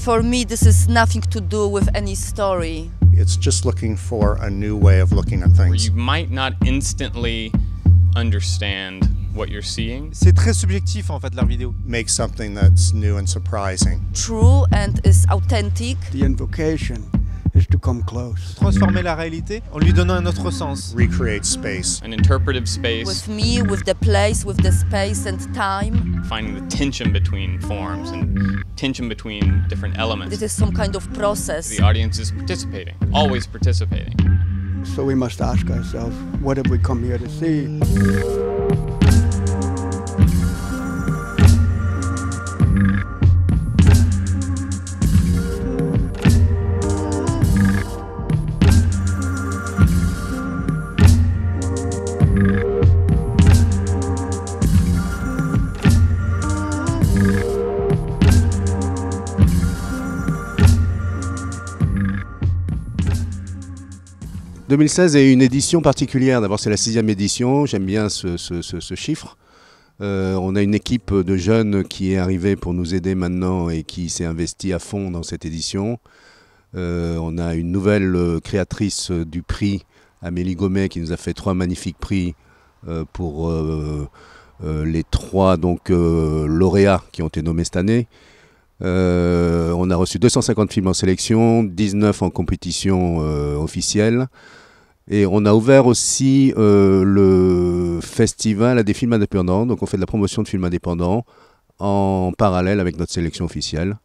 For me, this is nothing to do with any story. It's just looking for a new way of looking at things. You might not instantly understand what you're seeing. C'est très subjectif en fait l'art vidéo. Make something that's new and surprising. True and is authentic. The invocation is to come close. Transformer la réalité en lui donnant un autre sens. Recreate space. An interpretive space. With me, with the place, with the space and time. Finding the tension between forms and tension between different elements. This is some kind of process. The audience is participating, always participating. So we must ask ourselves, what have we come here to see? 2016 est une édition particulière. D'abord, c'est la 6e édition. J'aime bien ce chiffre. On a une équipe de jeunes qui est arrivée pour nous aider maintenant et qui s'est investie à fond dans cette édition. On a une nouvelle créatrice du prix, Amélie Gomet, qui nous a fait 3 magnifiques prix pour les 3 lauréats qui ont été nommés cette année. On a reçu 250 films en sélection, 19 en compétition officielle. Et on a ouvert aussi le festival à des films indépendants. Donc on fait de la promotion de films indépendants en parallèle avec notre sélection officielle.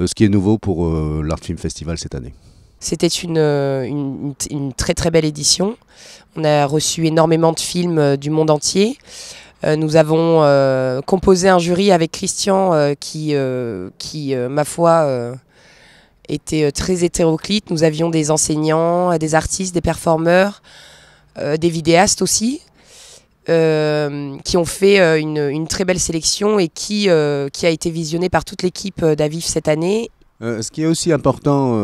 Ce qui est nouveau pour l'Art Film Festival cette année. C'était une très très belle édition. On a reçu énormément de films du monde entier. Nous avons composé un jury avec Christian qui ma foi, était très hétéroclite. Nous avions des enseignants, des artistes, des performeurs, des vidéastes aussi, qui ont fait une très belle sélection et qui a été visionnée par toute l'équipe d'Avif cette année. Ce qui est aussi important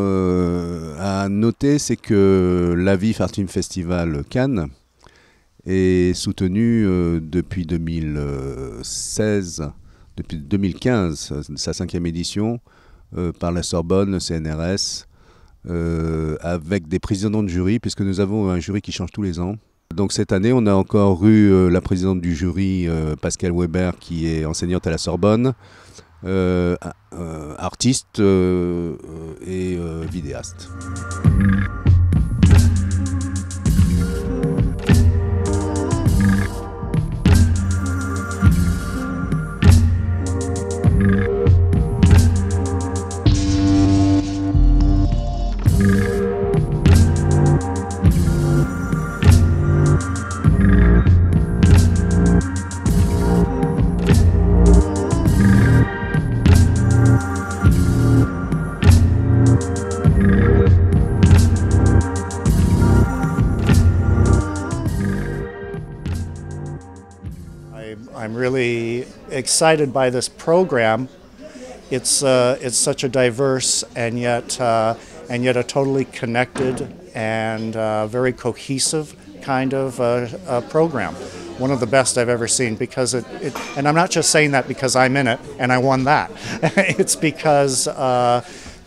à noter, c'est que l'Avif Art Film Festival Cannes est soutenu depuis 2016, depuis 2015, sa 5e édition, par la Sorbonne, le CNRS, avec des présidents de jury, puisque nous avons un jury qui change tous les ans. Donc cette année, on a encore eu la présidente du jury, Pascal Weber, qui est enseignante à la Sorbonne, artiste et vidéaste. I'm really excited by this program. It's such a diverse and yet a totally connected and very cohesive kind of program. One of the best I've ever seen, because and I'm not just saying that because I'm in it and I won that. It's because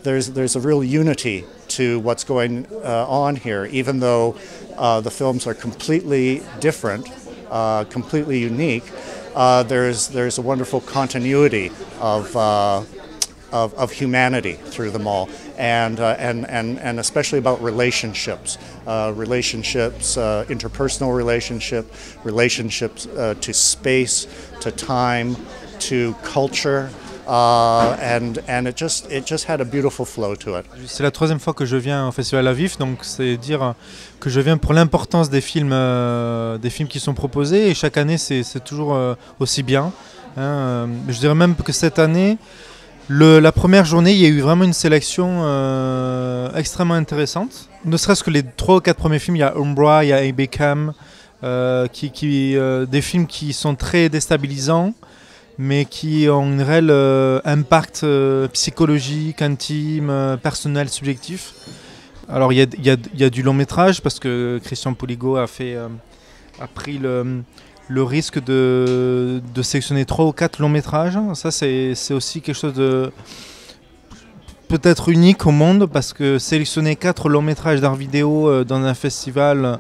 there's a real unity to what's going on here, even though the films are completely different, completely unique. There's a wonderful continuity of humanity through them all, and especially about relationships, interpersonal relationships to space, to time, to culture. And it just had a beautiful flow to it. C'est la 3e fois que je viens au Festival Avif, donc c'est dire que je viens pour l'importance des films qui sont proposés, et chaque année c'est toujours aussi bien. Je dirais même que cette année, la première journée, il y a eu vraiment une sélection extrêmement intéressante. Ne serait-ce que les 3 ou 4 premiers films, il y a Umbra, il y a Abekam, des films qui sont très déstabilisants, mais qui ont un réel impact psychologique, intime, personnel, subjectif. Alors il y a du long métrage, parce que Christian Poligo a pris le risque de sélectionner 3 ou 4 longs métrages. Ça c'est aussi quelque chose peut-être unique au monde parce que sélectionner 4 longs métrages d'art vidéo dans un festival,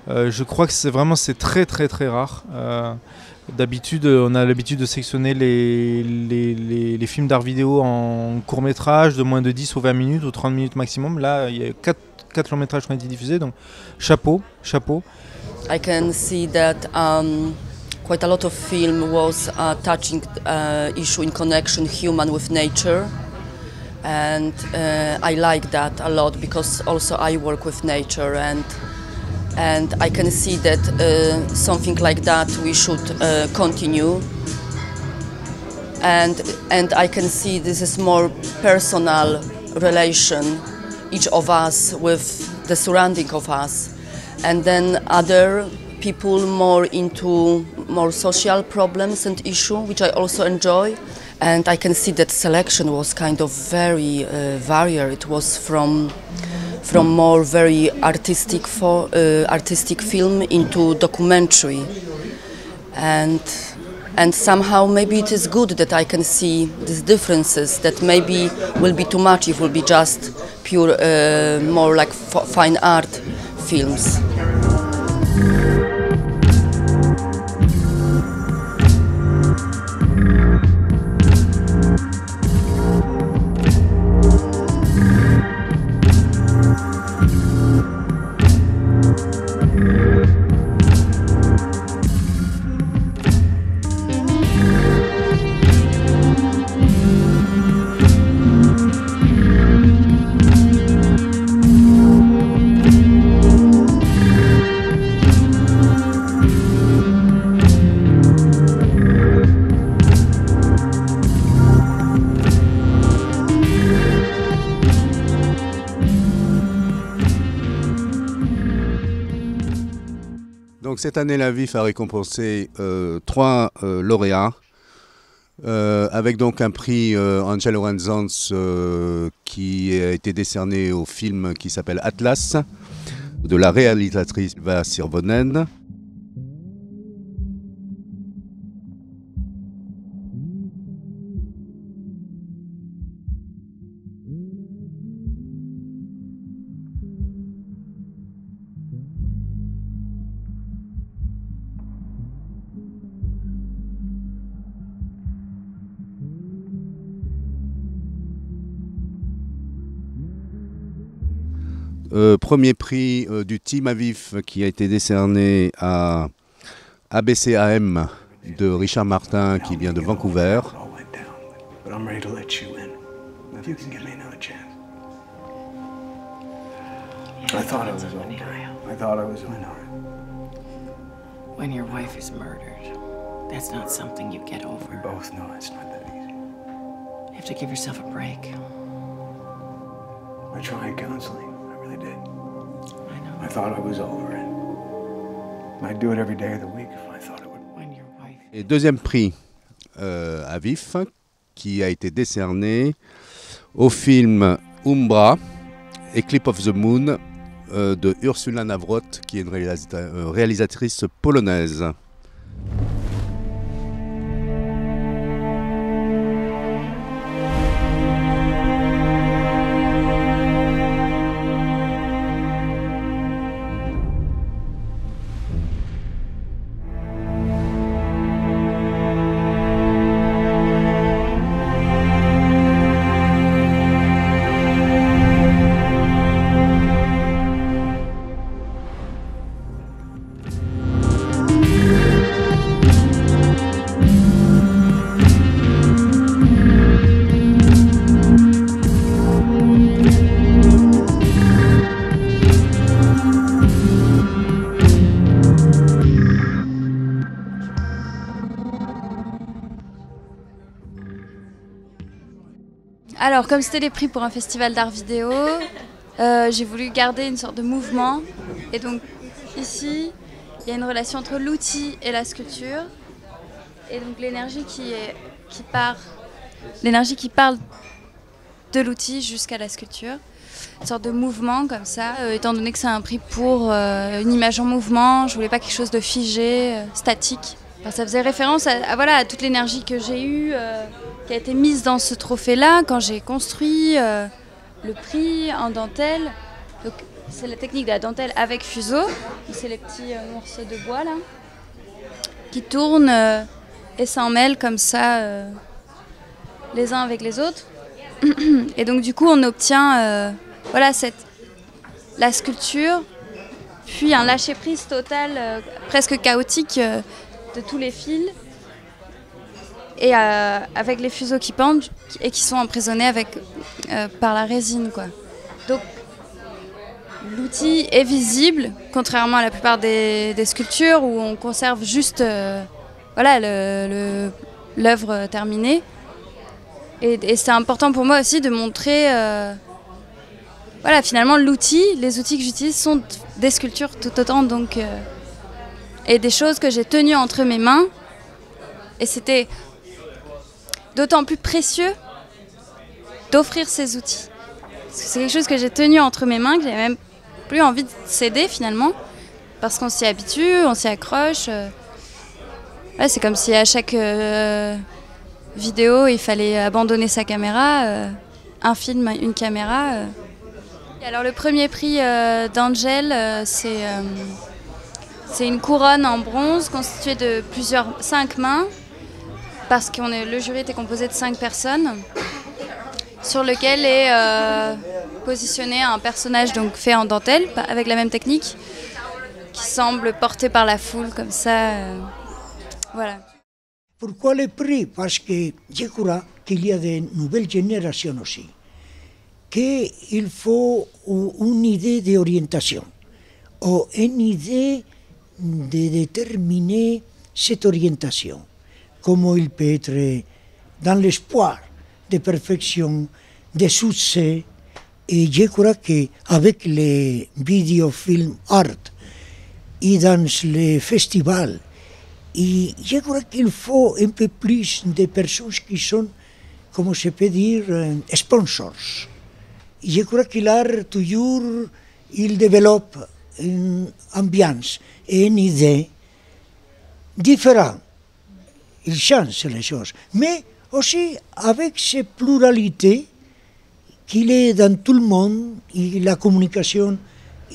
je crois que c'est très très très rare. D'habitude, on a l'habitude de sélectionner les films d'art vidéo en court métrage de moins de 10 ou 20 minutes ou 30 minutes maximum. Là, il y a 4 longs métrages qui ont été diffusés, donc chapeau. I can see that quite a lot of film was touching issue in connection human with nature, and I like that a lot because also I work with nature, and I can see that something like that we should continue, and I can see this is more personal relation, each of us with the surrounding of us, and then other people more into more social problems and issue, which I also enjoy. And I can see that selection was kind of very varied. It was from more very artistic film into documentary, and somehow maybe it is good that I can see these differences. That maybe will be too much if it will be just pure, more like fine art films. Donc cette année, la VIF a récompensé 3 lauréats, avec donc un prix Angela Lorenzans qui a été décerné au film qui s'appelle Atlas, de la réalisatrice Ylva Sirvonen. Premier prix du Team Avif qui a été décerné à ABCAM de Richard Martin qui vient de Vancouver. When your wife is murdered, that's not something you get over. We both know it's not that easy. You have to give yourself a break. I tried counseling. I did. I know. I thought I was over it. I'd do it every day of the week if I thought it would. When your wife... Et deuxième prix à VIF qui a été décerné au film Umbra, Eclipse of the Moon de Ursula Nawrot qui est une réalisatrice polonaise. Alors, comme c'était les prix pour un festival d'art vidéo, j'ai voulu garder une sorte de mouvement. Et donc, ici, il y a une relation entre l'outil et la sculpture. Et donc, l'énergie qui part de l'outil jusqu'à la sculpture. Une sorte de mouvement comme ça, étant donné que c'est un prix pour une image en mouvement, je voulais pas quelque chose de figé, statique. enfin, ça faisait référence voilà, à toute l'énergie que j'ai eue, qui a été mise dans ce trophée-là quand j'ai construit le prix en dentelle. Donc, c'est la technique de la dentelle avec fuseau. C'est les petits morceaux de bois là qui tournent et s'emmêlent comme ça les uns avec les autres. Et donc du coup on obtient voilà, la sculpture, puis un lâcher-prise total, presque chaotique de tous les fils, et avec les fuseaux qui pendent et qui sont emprisonnés par la résine, quoi. Donc l'outil est visible, contrairement à la plupart des sculptures où on conserve juste voilà, l'œuvre terminée. Et c'est important pour moi aussi de montrer, voilà, finalement les outils que j'utilise sont des sculptures tout autant, donc, et des choses que j'ai tenues entre mes mains. Et c'était d'autant plus précieux d'offrir ces outils. Parce que c'est quelque chose que j'ai tenu entre mes mains, que j'avais même plus envie de céder finalement, parce qu'on s'y habitue, on s'y accroche. Ouais, c'est comme si à chaque vidéo, il fallait abandonner sa caméra, un film, une caméra. Alors le premier prix d'Angel, c'est une couronne en bronze constituée de 5 mains, parce que le jury était composé de 5 personnes, sur lequel est positionné un personnage donc fait en dentelle, avec la même technique, qui semble porté par la foule comme ça. Voilà. Pourquoi le prix? Parce que je crois qu'il y a de nouvelles générations aussi, qu'il faut une idée d'orientation, ou une idée de déterminer cette orientation, comment il peut être dans l'espoir de perfection, de succès. Et je crois qu'avec les vidéofilms art et dans les festivals, et je crois qu'il faut un peu plus de personnes qui sont, comment je peux dire, sponsors. Et je crois que l'art, toujours, il développe une ambiance et une idée différente. Il change les choses. Mais aussi avec cette pluralité qu'il est dans tout le monde, et la communication,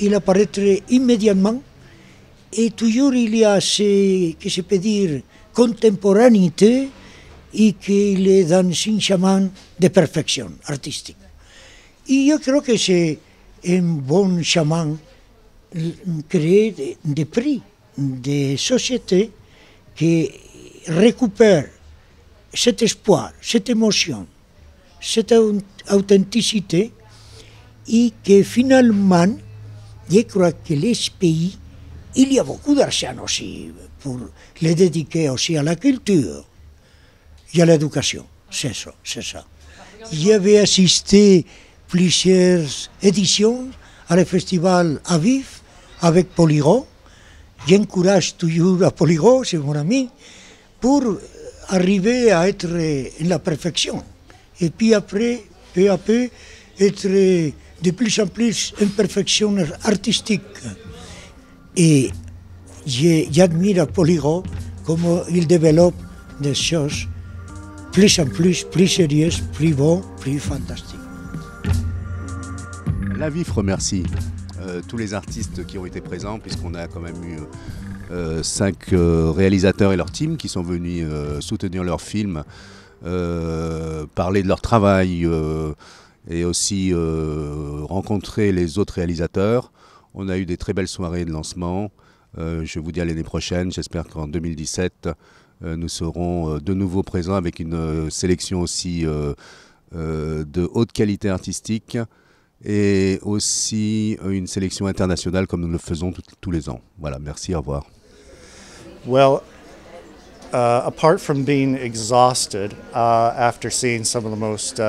il apparaît immédiatement. Et toujours il y a ce que je peux dire contemporanéité et qu'il est dans un chemin de perfection artistique. Et je crois que c'est un bon chemin créer des prix, des sociétés qui récupèrent cet espoir, cette émotion, cette authenticité et que finalement, je crois que les pays, il y a beaucoup d'argent aussi pour les dédier aussi à la culture et à l'éducation. C'est ça, c'est ça. J'avais assisté plusieurs éditions à le festival à Vif avec Polygon. J'encourage toujours à Polygon, c'est mon ami, pour arriver à être en la perfection. Et puis après, peu à peu, être de plus en plus en perfection artistique. Et j'admire à Polygon comment il développe des choses plus en plus sérieuses, plus bonnes, plus fantastiques. La VIF remercie tous les artistes qui ont été présents, puisqu'on a quand même eu 5 réalisateurs et leur team qui sont venus soutenir leur film, parler de leur travail et aussi rencontrer les autres réalisateurs. On a eu des très belles soirées de lancement. Je vous dis à l'année prochaine. J'espère qu'en 2017, nous serons de nouveau présents avec une sélection aussi de haute qualité artistique et aussi une sélection internationale comme nous le faisons tous les ans. Voilà, merci, au revoir. Well, apart from being exhausted after seeing some of the most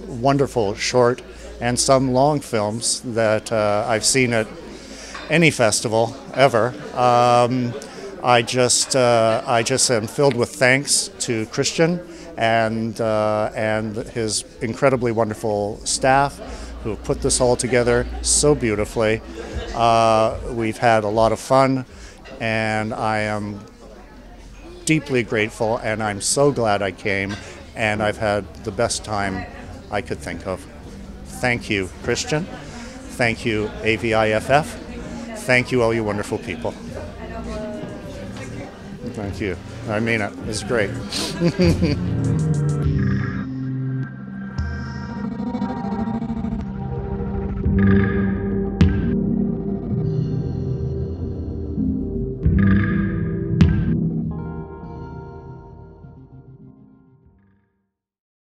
wonderful short and some long films that I've seen at any festival ever, I just am filled with thanks to Christian and his incredibly wonderful staff who put this all together so beautifully. We've had a lot of fun, and I am deeply grateful, and I'm so glad I came, and I've had the best time I could think of. Thank you, Christian. Thank you, AVIFF. Thank you, all you wonderful people. Thank you. I mean it. It's great.